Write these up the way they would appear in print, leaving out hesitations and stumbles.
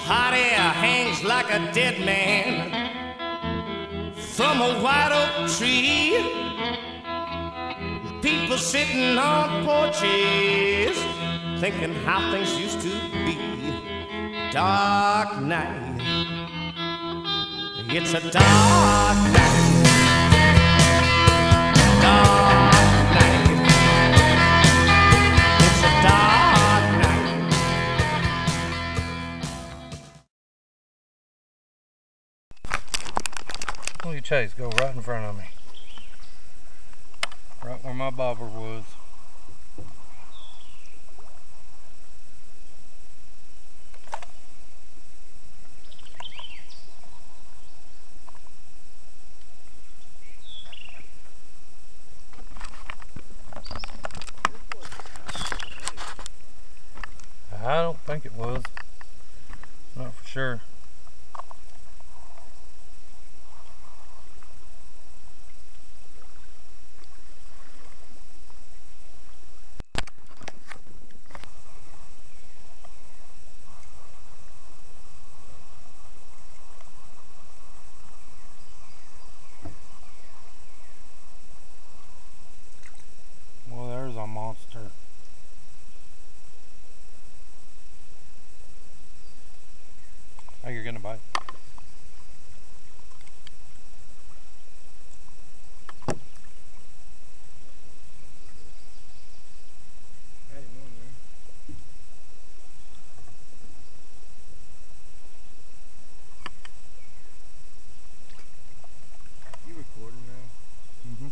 Hot air hangs like a dead man from a white oak tree. People sitting on porches thinking how things used to be. Dark night, it's a dark night. Dark night, it's a dark night. Look at Chase go right in front of me. Right where my bobber was. I don't think it was. Not for sure. Well, there's a monster. Oh, you're gonna bite. You recording now? Mm-hmm.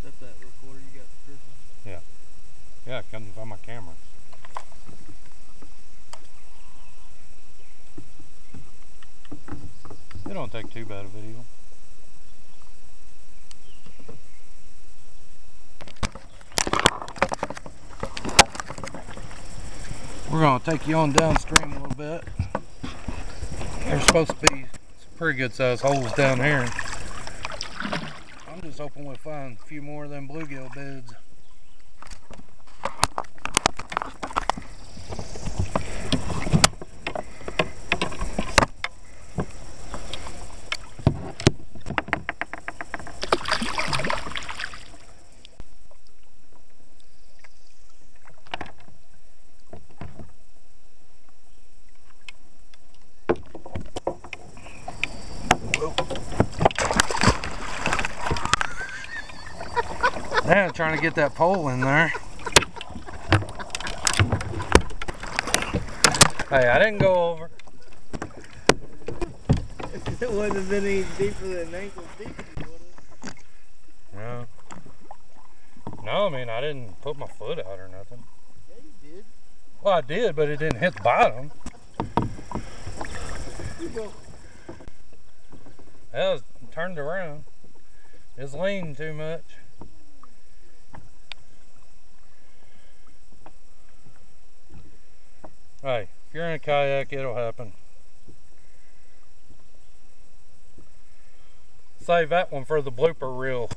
Is that recorder you got for Christmas? Yeah. Yeah, it comes on my camera. It don't take too bad a video. We're gonna take you on downstream a little bit. There's supposed to be some pretty good sized holes down here. I'm just hoping we'll find a few more of them bluegill beds. Now trying to get that pole in there. Hey, I didn't go over. It wouldn't have been any deeper than ankle deep, would it? No. No, I mean, I didn't put my foot out or nothing. Yeah, you did. Well, I did, but it didn't hit the bottom. You go. It was turned around. It's leaning too much. Hey, if you're in a kayak, it'll happen. Save that one for the blooper reel.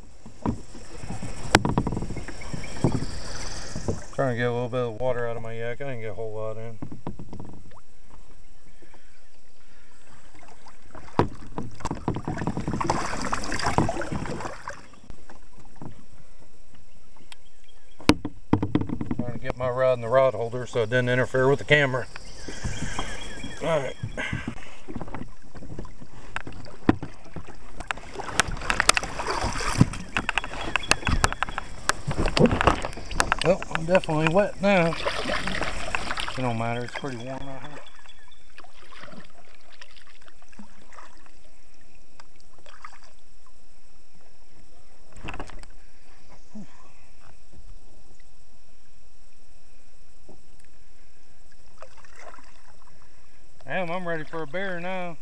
Trying to get a little bit of water out of my yak. I didn't get a whole lot in. Trying to get my rod in the rod holder so it didn't interfere with the camera. Alright. Well, I'm definitely wet now. It don't matter, it's pretty warm out here. Damn, I'm ready for a bear now.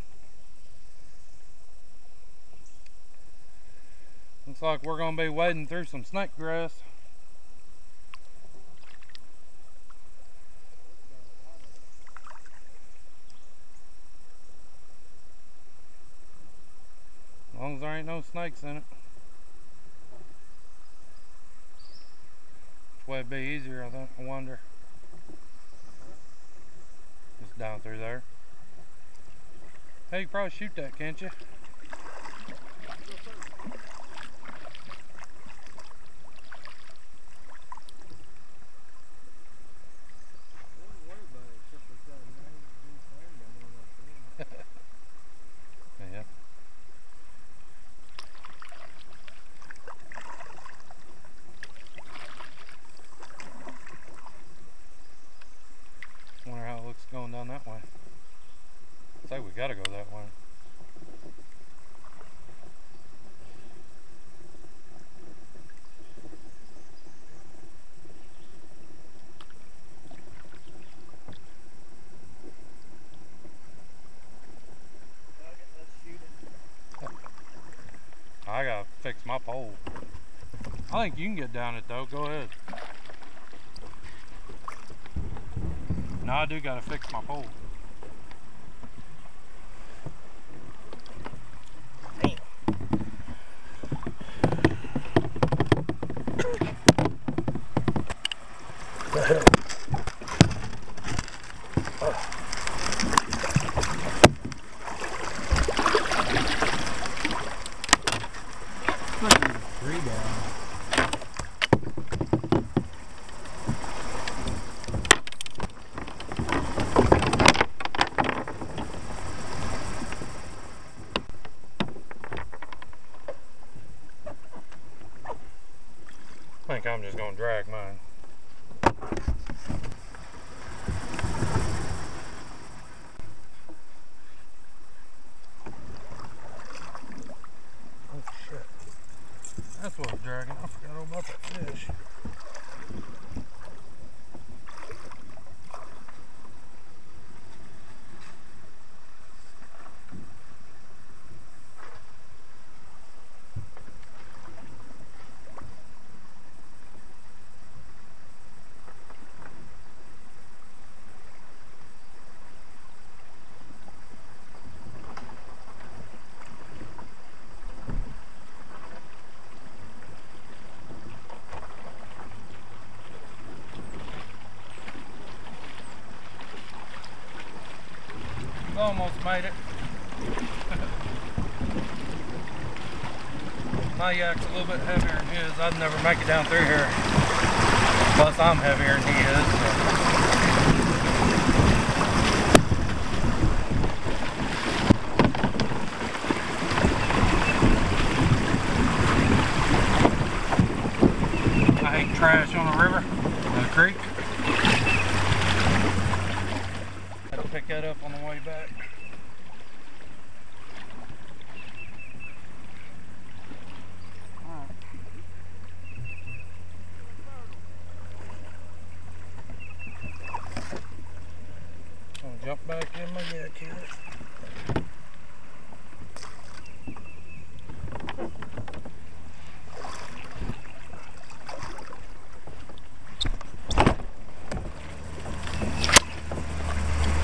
Looks like we're gonna be wading through some snake grass. As long as there ain't no snakes in it. Which way it'd be easier, I wonder. Just down through there. Hey, you can probably shoot that, can't you? Yeah. Wonder how it looks going down that way. Looks like we gotta go that way. I gotta fix my pole. I think you can get down it though. Go ahead. No, I do gotta fix my pole. The hell? Three down. I think I'm just gonna drag mine. Oh shit. That's what I'm dragging. I forgot all about that fish. Almost made it. My yak's a little bit heavier than his. I'd never make it down through here. Plus I'm heavier than he is. So. I hate trash on the river, on the creek. Had to pick that up on the way back. Jump back in my yak here.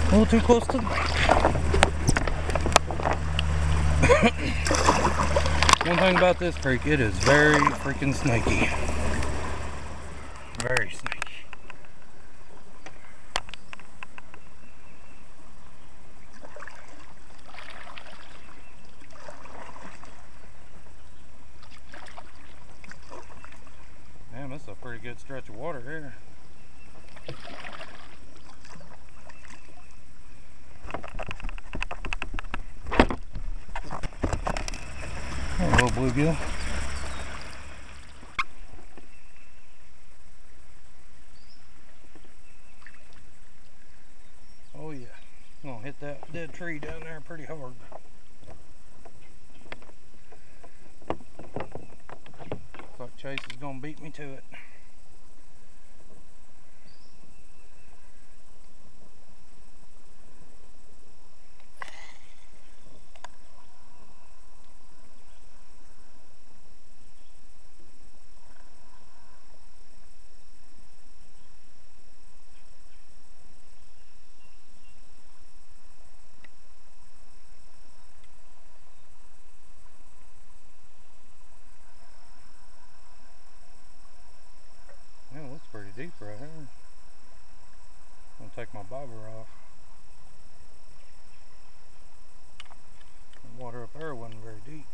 A little too close to the bank. One thing about this creek, it is very freaking snaky. Very snaky. Man, this is a pretty good stretch of water here. A little bluegill. Oh yeah, I'm gonna hit that dead tree down there pretty hard. Looks like Chase is gonna beat me to it. Man, it looks pretty deep right here. I'm gonna take my bobber off. Water up there wasn't very deep.